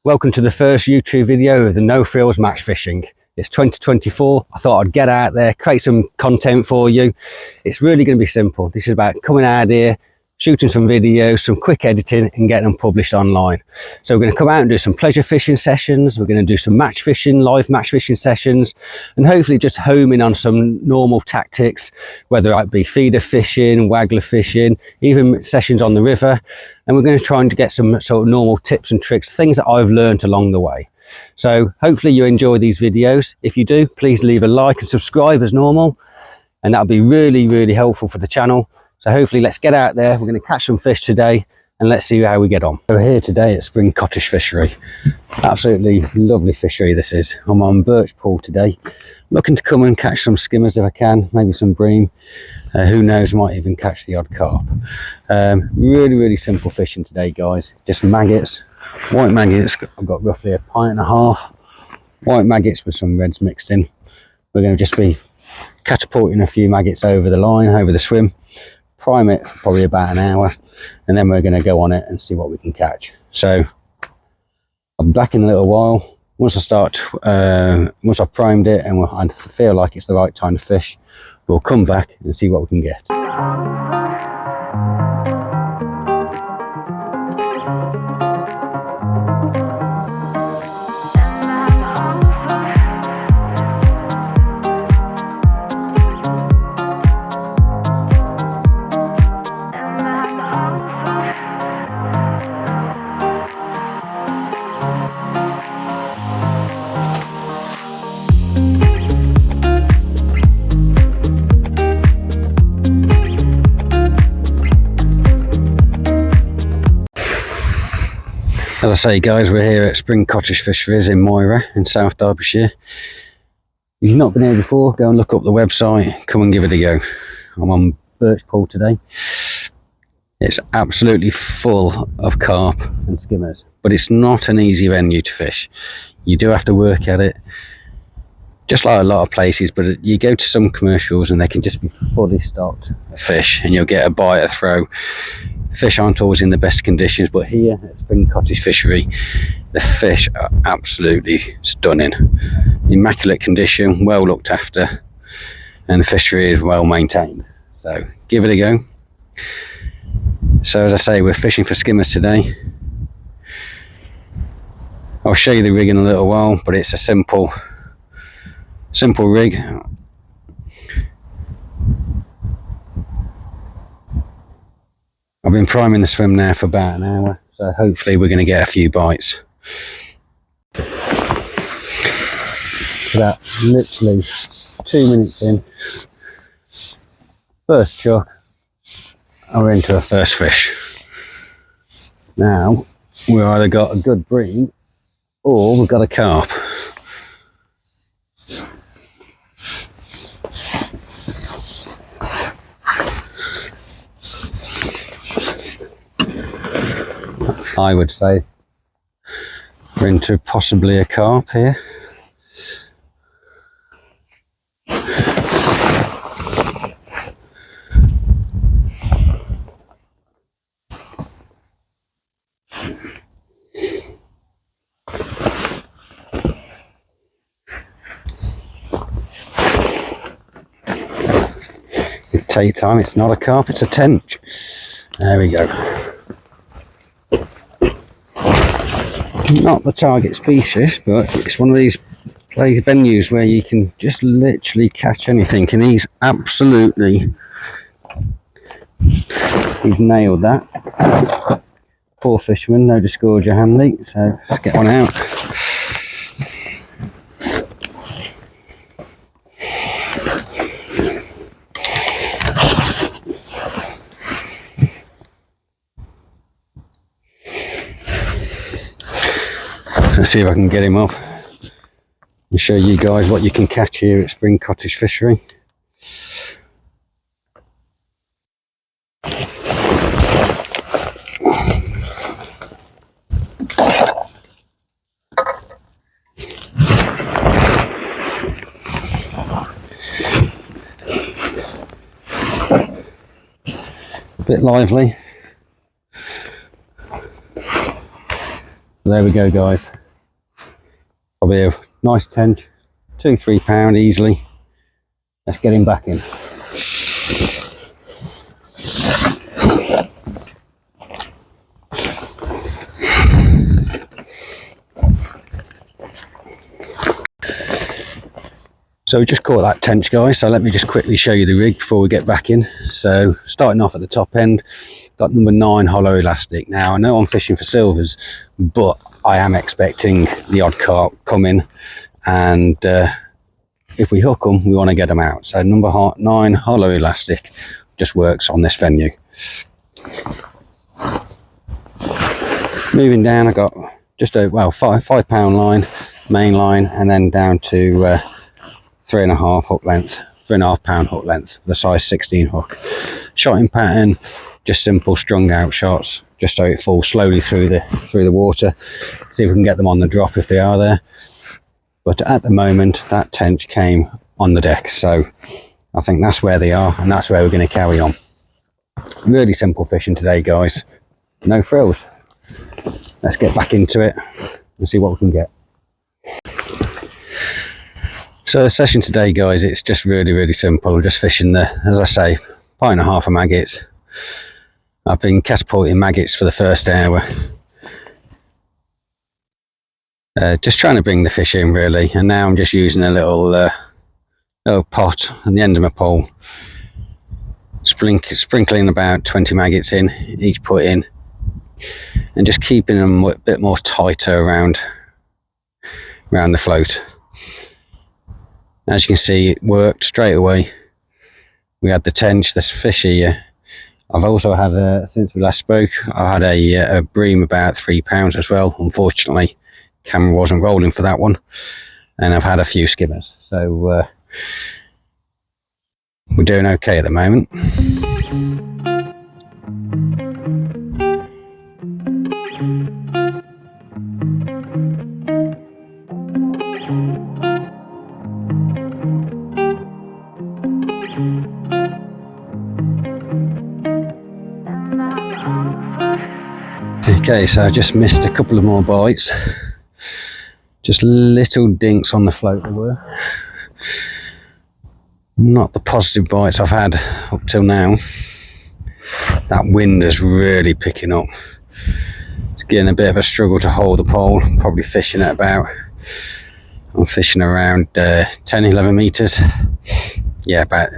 Welcome to the first YouTube video of the No Frills Match Fishing. It's 2024. I thought I'd get out there, create some content for you. It's really going to be simple. This is about coming out here, shooting some videos, some quick editing and getting them published online. So we're going to come out and do some pleasure fishing sessions. We're going to do some match fishing, live match fishing sessions, and hopefully just home in on some normal tactics, whether it be feeder fishing, waggler fishing, even sessions on the river. And we're going to try and get some sort of normal tips and tricks, things that I've learned along the way. So hopefully you enjoy these videos. If you do, please leave a like and subscribe as normal, and that'll be really helpful for the channel. So hopefully let's get out there. We're going to catch some fish today and let's see how we get on. We're here today at Spring Cottage Fishery. Absolutely lovely fishery this is. I'm on Birch Pool today, looking to come and catch some skimmers if I can, maybe some bream. Who knows, might even catch the odd carp. Really simple fishing today, guys. Just maggots, white maggots. I've got roughly a pint and a half white maggots with some reds mixed in. We're going to just be catapulting a few maggots over the line, over the swim, prime it for probably about an hour, and then we're going to go on it and see what we can catch. So I'm back in a little while. Once I've primed it and I feel like it's the right time to fish, we'll come back and see what we can get. As I say, guys, we're here at Spring Cottage Fisheries in Moira in South Derbyshire. If you've not been here before, go and look up the website, come and give it a go. I'm on Birch Pool today. It's absolutely full of carp and skimmers, but it's not an easy venue to fish. You do have to work at it, just like a lot of places, but you go to some commercials and they can just be fully stocked with fish and you'll get a bite, a throw. Fish aren't always in the best conditions, but here at Spring Cottage Fishery, the fish are absolutely stunning. Immaculate condition, well looked after, and the fishery is well maintained. So give it a go. So as I say, we're fishing for skimmers today. I'll show you the rig in a little while, but it's a simple rig. I've been priming the swim now for about an hour, so hopefully we're going to get a few bites. About literally 2 minutes in, first chuck, and we're into a first fish. Now, we've either got a good bream or we've got a carp. I would say we're into possibly a carp here. Take time, it's not a carp, it's a tench. There we go. Not the target species, but it's one of these play venues where you can just literally catch anything, and he's nailed that. Poor fisherman, no disgorger handy, so let's get one out. Let's see if I can get him off and show you guys what you can catch here at Spring Cottage Fishery. A bit lively. There we go, guys. Probably a nice tench, 2-3 pound easily. Let's get him back in. So we just caught that tench, guys, so let me just quickly show you the rig before we get back in. So starting off at the top end, got number 9 hollow elastic. Now I know I'm fishing for silvers, but I am expecting the odd carp coming, and if we hook them, we want to get them out. So number 9 hollow elastic just works on this venue. Moving down, I got just a 5 pound line, main line, and then down to 3.5 hook length, 3.5 pound hook length, the size 16 hook. Shotting pattern, just simple strung out shots, just so it falls slowly through the water. See if we can get them on the drop if they are there. But at the moment, that tench came on the deck, so I think that's where they are, and that's where we're going to carry on. Really simple fishing today, guys. No frills. Let's get back into it and see what we can get. So the session today, guys, it's just really simple. Just fishing the, as I say, 1.5 pints of maggots. I've been catapulting maggots for the first hour. Just trying to bring the fish in, really. And now I'm just using a little pot on the end of my pole, sprinkling about 20 maggots in each put in, and just keeping them a bit more tighter around the float. As you can see, it worked straight away. We had the tench, this fish here. I've also had, since we last spoke, I had a bream about 3 pounds as well. Unfortunately, camera wasn't rolling for that one. And I've had a few skimmers. So we're doing okay at the moment. Okay, so I just missed a couple of more bites. Just little dinks on the float there were. Not the positive bites I've had up till now. That wind is really picking up. It's getting a bit of a struggle to hold the pole. Probably fishing at about, I'm fishing around 10-11 meters. Yeah, about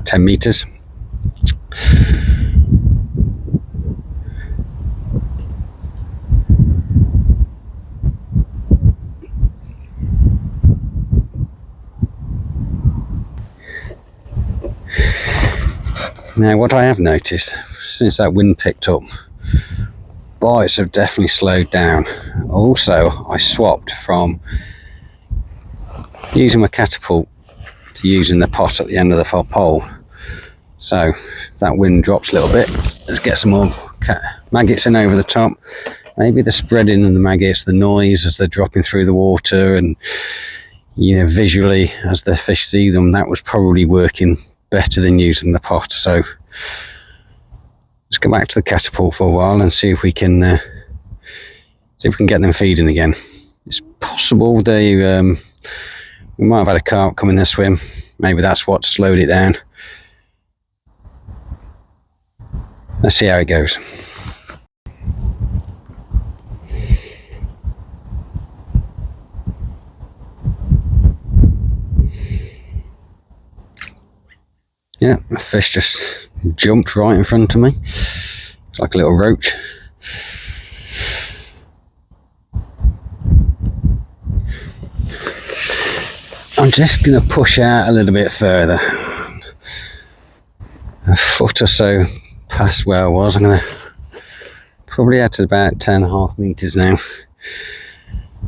10 meters. Now, what I have noticed since that wind picked up, bites have definitely slowed down. Also, I swapped from using my catapult to using the pot at the end of the pole. So that wind drops a little bit. Let's get some more maggots in over the top. Maybe the spreading of the maggots, the noise as they're dropping through the water, and visually as the fish see them, that was probably working better than using the pot. So let's go back to the catapult for a while and see if we can get them feeding again. It's possible they we might have had a carp come in the swim. Maybe that's what slowed it down. Let's see how it goes. Yeah, the fish just jumped right in front of me. It's like a little roach. I'm just going to push out a little bit further. A foot or so past where I was. I'm going to probably out to about 10.5 meters now.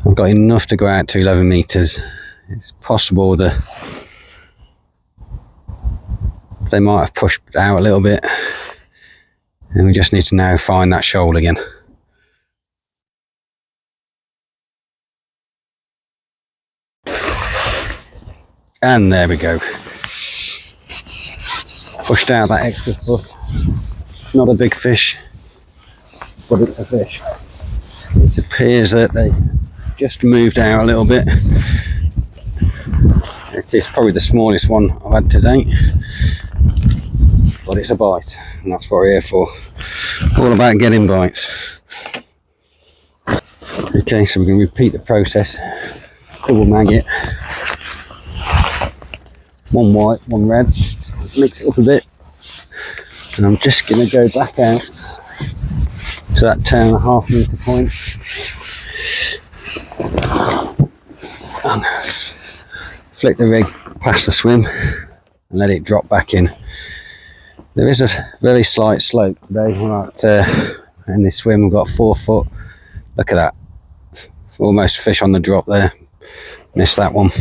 I've got enough to go out to 11 meters. It's possible that they might have pushed out a little bit, and we just need to now find that shoal again. And there we go. Pushed out that extra foot. Not a big fish, but it's a fish. appears that they just moved out a little bit. It is probably the smallest one I've had to date, but it's a bite, and that's what we're here for. All about getting bites. Okay, so we're going to repeat the process. Double maggot, one white, one red, mix it up a bit, and I'm just going to go back out to that 10.5 metre point and flick the rig past the swim and let it drop back in. There is a very slight slope today. In this swim we've got 4 foot. Look at that, almost fish on the drop there. Missed that one.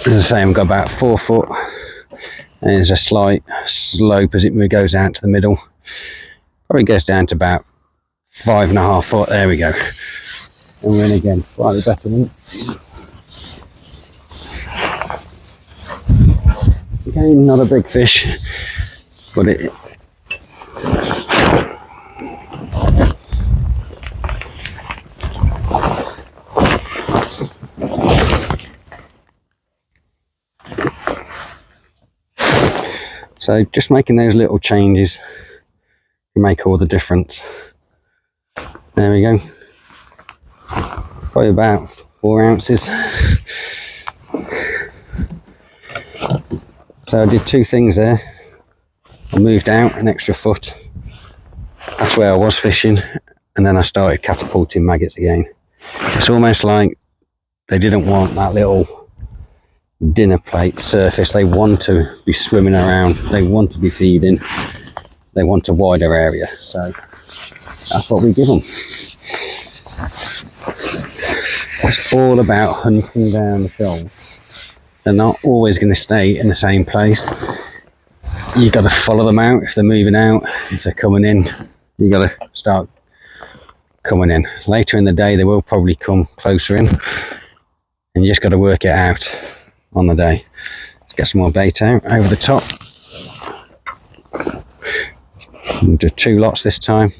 As I say, we've got about 4 foot, and there's a slight slope as it goes out to the middle. Probably goes down to about 5.5 foot. There we go. And we're in again, slightly better than it. Again, not a big fish, but it. So just making those little changes can make all the difference. There we go. Probably about 4 ounces. So I did 2 things there. I moved out an extra foot. That's where I was fishing, and then I started catapulting maggots again. It's almost like they didn't want that little dinner plate surface. They want to be swimming around, they want to be feeding, they want a wider area, so that's what we give them. It's all about hunting down the shoals. They're not always going to stay in the same place. You've got to follow them out. If they're moving out, if they're coming in, you've got to start coming in. Later in the day they will probably come closer in, and you just got to work it out on the day. Let's get some more bait out over the top. We'll do 2 lots this time.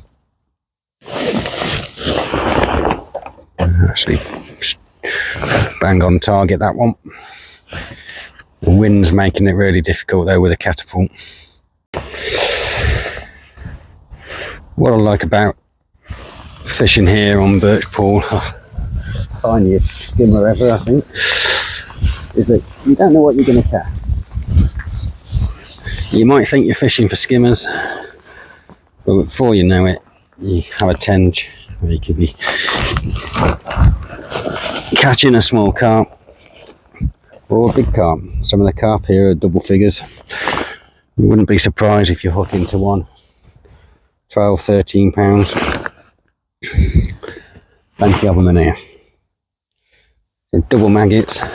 Actually, bang on target, that one. The wind's making it really difficult though with a catapult. What I like about fishing here on Birch Pool, tiniest skimmer ever I think, is that you don't know what you're going to catch. You might think you're fishing for skimmers, but before you know it, you have a tench where you could be catching a small carp or a big carp. Some of the carp here are double figures. You wouldn't be surprised if you hook into one 12-13 pounds. Plenty of them in here. So double maggots. In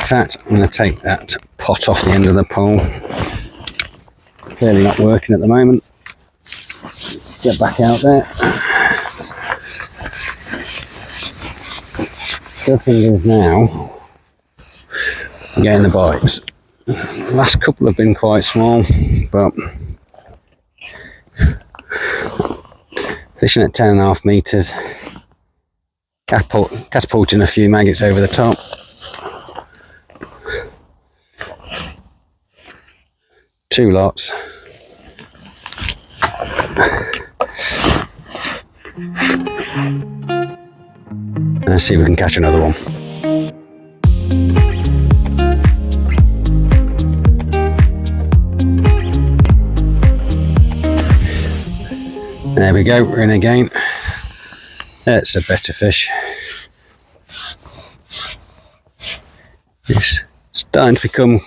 fact, I'm going to take that pot off the end of the pole. Clearly not working at the moment. Get back out there. The thing is now, I'm getting the bites. The last couple have been quite small, but fishing at 10.5 metres, catapulting a few maggots over the top. Two lots. Let's see if we can catch another one. There we go, we're in again. That's a better fish. It's starting to become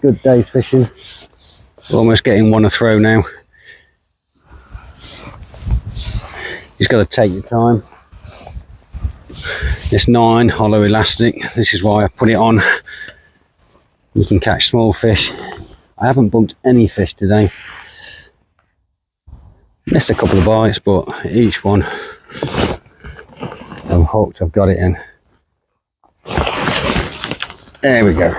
good day's fishing. Almost getting one a throw now. You've got to take your time. This 9 hollow elastic, this is why I put it on. You can catch small fish. I haven't bumped any fish today. Missed a couple of bites, but each one I'm hooked, I've got it in. There we go.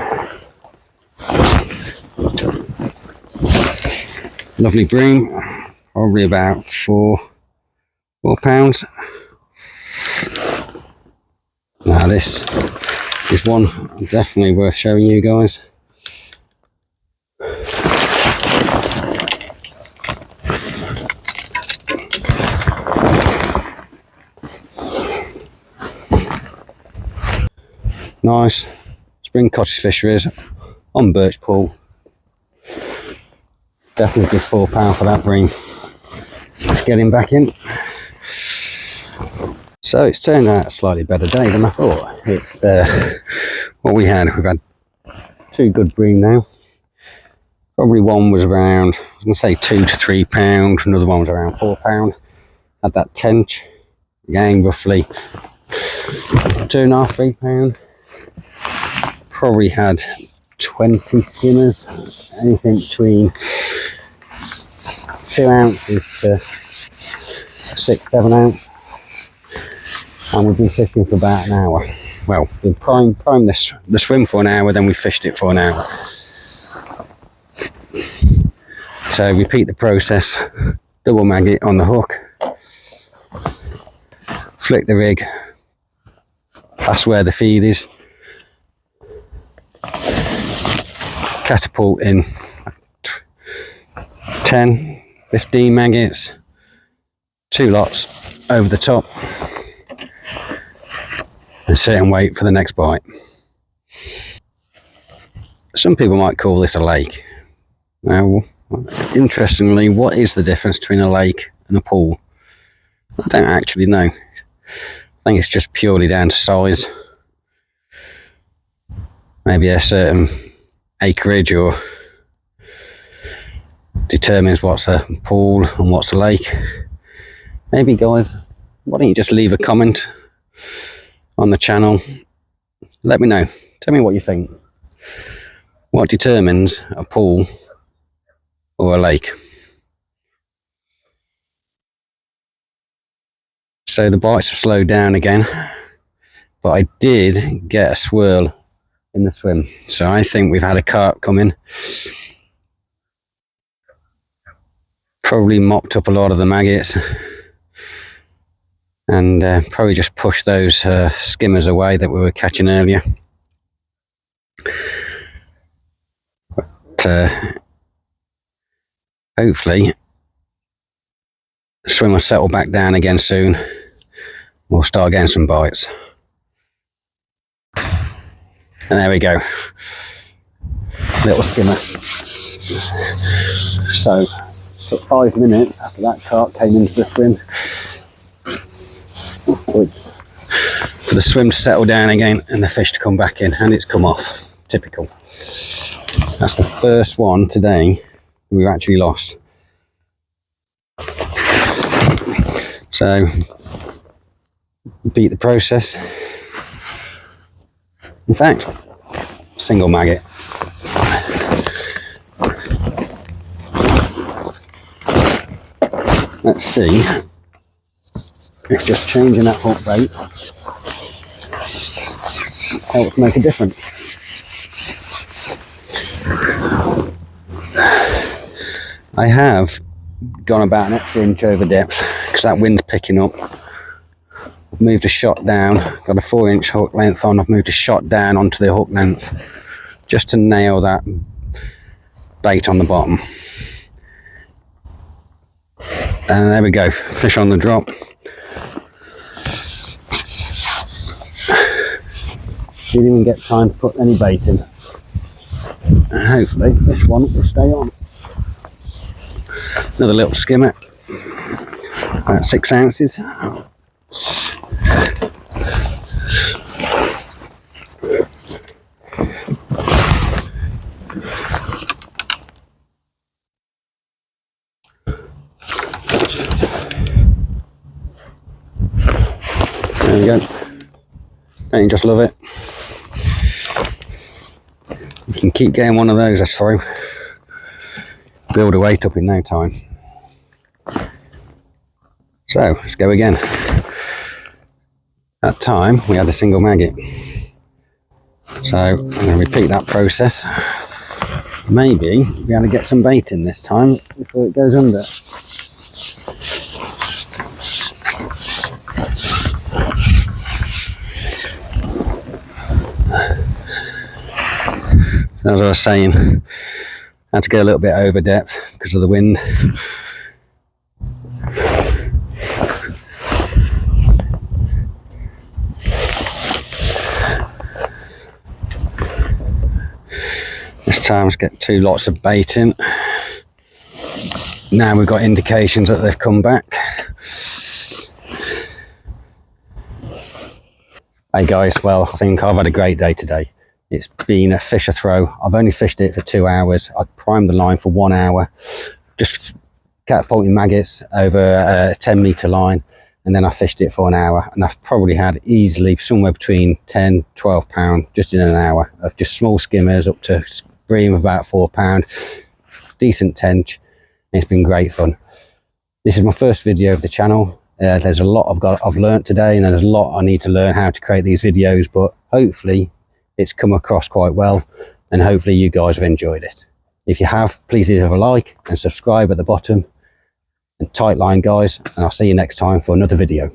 Lovely bream. probably about £4. Now this is one definitely worth showing you guys. Nice spring cottage fisheries on birch pool. Definitely give £4 for that bream. Let's get him back in. So it's turned out a slightly better day than I thought. It's what we've had 2 good bream now. Probably one was around, I was going to say £2 to £3, another one was around £4. Had that tench, again roughly £2.5 to £3. Probably had 20 skimmers, anything between 2 ounces to 6-7 ounce. And we've been fishing for about an hour. Well, we primed the swim for an hour, then we fished it for an hour. So repeat the process, double maggot on the hook, flick the rig, that's where the feed is, catapult in 10, 15 maggots, 2 lots over the top, and sit and wait for the next bite. Some people might call this a lake. Now, interestingly, what is the difference between a lake and a pool? I don't actually know. I think it's just purely down to size. Maybe a certain acreage or determines what's a pool and what's a lake. Maybe guys, why don't you just leave a comment on the channel? Let me know. Tell me what you think. What determines a pool or a lake? So the bites have slowed down again, but I did get a swirl in the swim. So I think we've had a carp come in. Probably mopped up a lot of the maggots and probably just pushed those skimmers away that we were catching earlier. But hopefully the swim will settle back down again soon. We'll start getting some bites. And there we go, little skimmer. So took 5 minutes after that carp came into the swim for the swim to settle down again and the fish to come back in, and it's come off. Typical. That's the first one today we've actually lost. So repeat the process. In fact, single maggot. Let's see if just changing that hook bait helps make a difference. I have gone about an extra inch over depth because that wind's picking up. I've moved a shot down, got a 4-inch hook length on. I've moved a shot down onto the hook length just to nail that bait on the bottom. And there we go, fish on the drop. Didn't even get time to put any bait in. And hopefully this one will stay on. Another little skimmer, about 6 ounces. There you go. Don't you just love it? You can keep getting one of those, that's fine. Build a weight up in no time. So let's go again. That time we had a single maggot. So I'm going to repeat that process. Maybe we'll be able to get some bait in this time before it goes under. As I was saying, I had to go a little bit over depth because of the wind. This time let's get 2 lots of bait in. Now we've got indications that they've come back. Hey guys, well, I think I've had a great day today. It's been a fish a throw. I've only fished it for 2 hours. I primed the line for 1 hour, just catapulting maggots over a 10-metre line, and then I fished it for an hour, and I've probably had easily somewhere between 10, 12 pounds just in an hour of just small skimmers up to bream of about 4 pound, decent tench. It's been great fun. This is my first video of the channel. There's a lot I've learnt today, and there's a lot I need to learn how to create these videos, but hopefully it's come across quite well, and hopefully you guys have enjoyed it. If you have, please leave a like and subscribe at the bottom. And tight line guys, and I'll see you next time for another video.